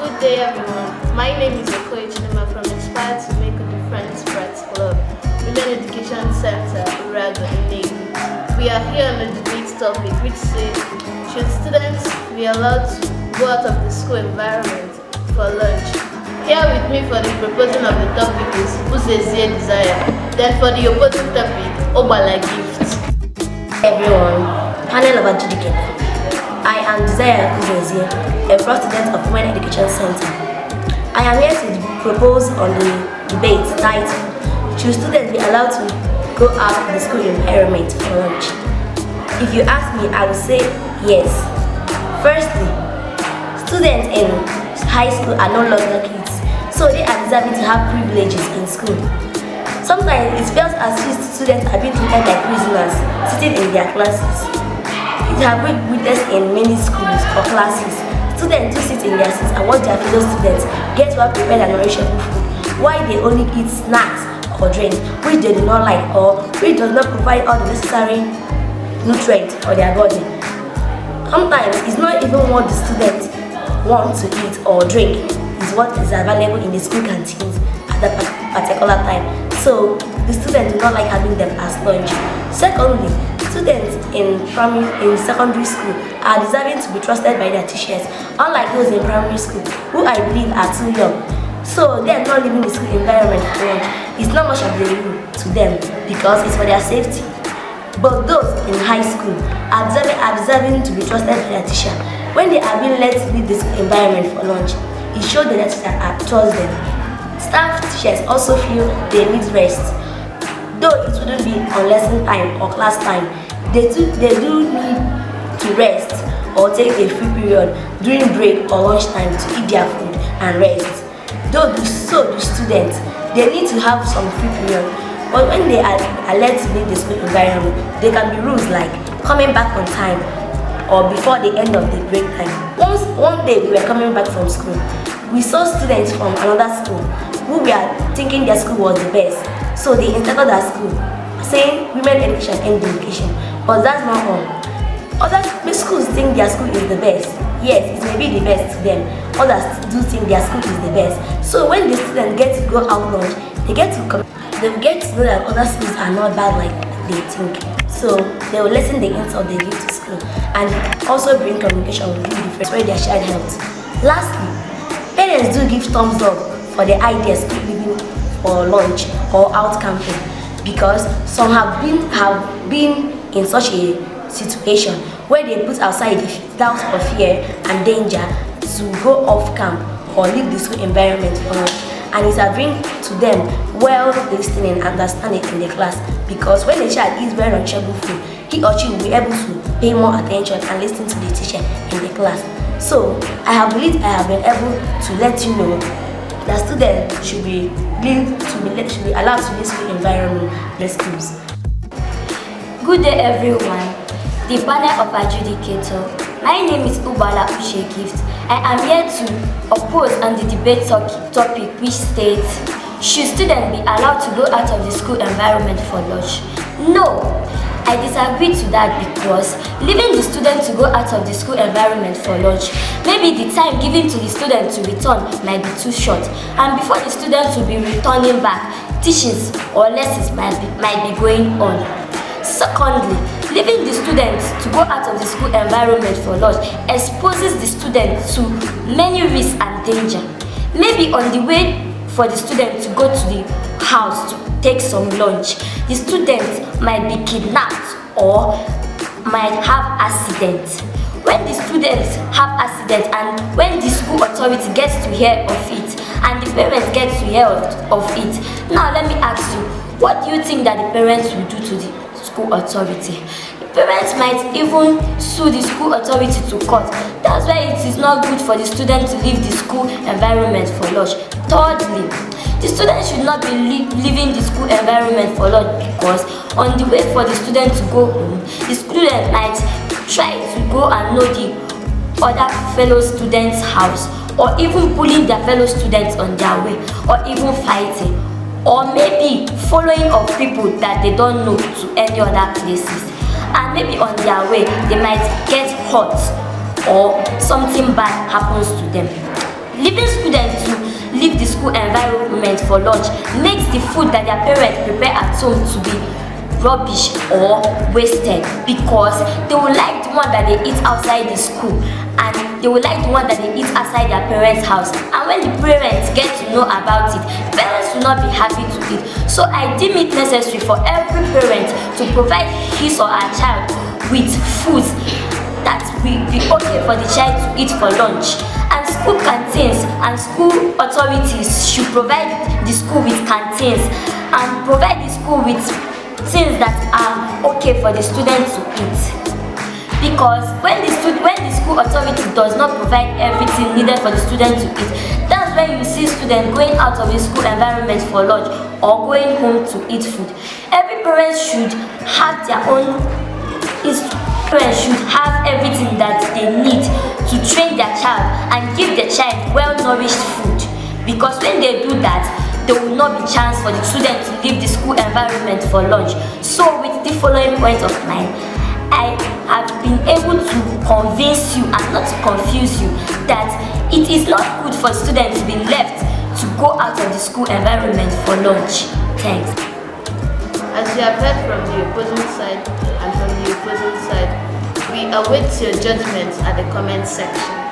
Good day, everyone. My name is Okoye Chidima from Inspire to Make a Difference Press Club, Women Education Center, Urago in Navy. We are here on a debate topic which says, should students be allowed to go out of the school environment for lunch? Here with me for the proposing of the topic is Uzezie Desire. Then for the opposing topic, Obala Gift. Everyone, panel of adjudicator. I am Desire Uzezie, a proud student of Women Education Center. I am here to propose on the debate titled, should students be allowed to go out of the school environment for lunch? If you ask me, I will say yes. Firstly, students in high school are no longer kids, so they are deserving to have privileges in school. Sometimes it feels as if students are being treated like prisoners, sitting in their classes. It has been witnessed in many schools or classes. Students do sit in their seats and watch their fellow students get well prepared and nourishable food, while they only eat snacks or drink which they do not like or which does not provide all the necessary nutrients for their body. Sometimes it's not even what the students want to eat or drink, is what is available in the school canteens at that particular time. So the students do not like having them as lunch. Secondly, students in secondary school are deserving to be trusted by their teachers, unlike those in primary school, who I believe are too young. So they are not leaving the school environment for lunch. It's not much of a rule to them because it's for their safety. But those in high school are deserving to be trusted by their teacher. When they are being let leave the school environment for lunch, it shows that their teacher trusts them. Staff teachers also feel they need rest. Though it wouldn't be on lesson time or class time, they do need to rest or take a free period during break or lunch time to eat their food and rest. Though so do students, they need to have some free period. But when they are let to leave the school environment, there can be rules like coming back on time or before the end of the break time. One day we were coming back from school, we saw students from another school who were thinking their school was the best. So they instead their school, saying women education and education. But that's not all. Other schools think their school is the best. Yes, it may be the best to them. Others do think their school is the best. So when the students get to go out lunch, they get to know that other schools are not bad like they think. So they will lessen the insult they give to school and also bring communication with different where their shared health. Lastly, parents do give thumbs up for the ideas of leaving for lunch or out camping, because some have been in such a situation where they put aside the doubt of fear and danger to go off camp or leave the school environment for lunch, and it has bring to them well listening and understanding in the class, because when the child eats very nutritious food, he or she will be able to pay more attention and listen to the teacher in the class. So I believe I have been able to let you know that students should be allowed to leave school environment in schools. Good day, everyone. The panel of adjudicator. My name is Ubala Ushe Gift. I am here to oppose on the debate topic which states, should students be allowed to go out of the school environment for lunch? No, I disagree to that, because leaving the student to go out of the school environment for lunch, maybe the time given to the student to return might be too short, and before the student will be returning back, teachings or lessons might be going on. Secondly, leaving the students to go out of the school environment for lunch exposes the student to many risks and danger. Maybe on the way for the student to go to the house to take some lunch, the student might be kidnapped or might have accident. When the students have accident and when the school authority gets to hear of it and the parents get to hear of it, now let me ask you, what do you think that the parents will do to the school authority? The parents might even sue the school authority to court. That's why it is not good for the student to leave the school environment for lunch. Thirdly, the student should not be leaving the school environment for lunch, because on the way for the student to go home, the student might try to go and know the other fellow students' house, or even bullying their fellow students on their way, or even fighting, or maybe following of people that they don't know to any other places. And maybe on their way, they might get hurt or something bad happens to them. leaving students to leave the school environment for lunch makes the food that their parents prepare at home to be rubbish or wasted, because they will like the one that they eat outside the school and they will like the one that they eat outside their parents' house. And when the parents get to know about it, parents will not be happy to eat. So I deem it necessary for every parent to provide his or her child with food that will be okay for the child to eat for lunch. And school canteens and school authorities should provide the school with canteens and provide the school with things that are okay for the students to eat. Because when the school authority does not provide everything needed for the student to eat, that's when you see students going out of the school environment for lunch or going home to eat food. Every parent should have their own parents should have everything that they need to train their child and give their child well-nourished food. Because when they do that, there will not be chance for the student to leave the school environment for lunch. So with the following point of mine, I have been able to convince you and not to confuse you that it is not good for students to be left to go out of the school environment for lunch. Thanks. As you have heard from the opposing side and from the opposing side, we await your judgments at the comment section.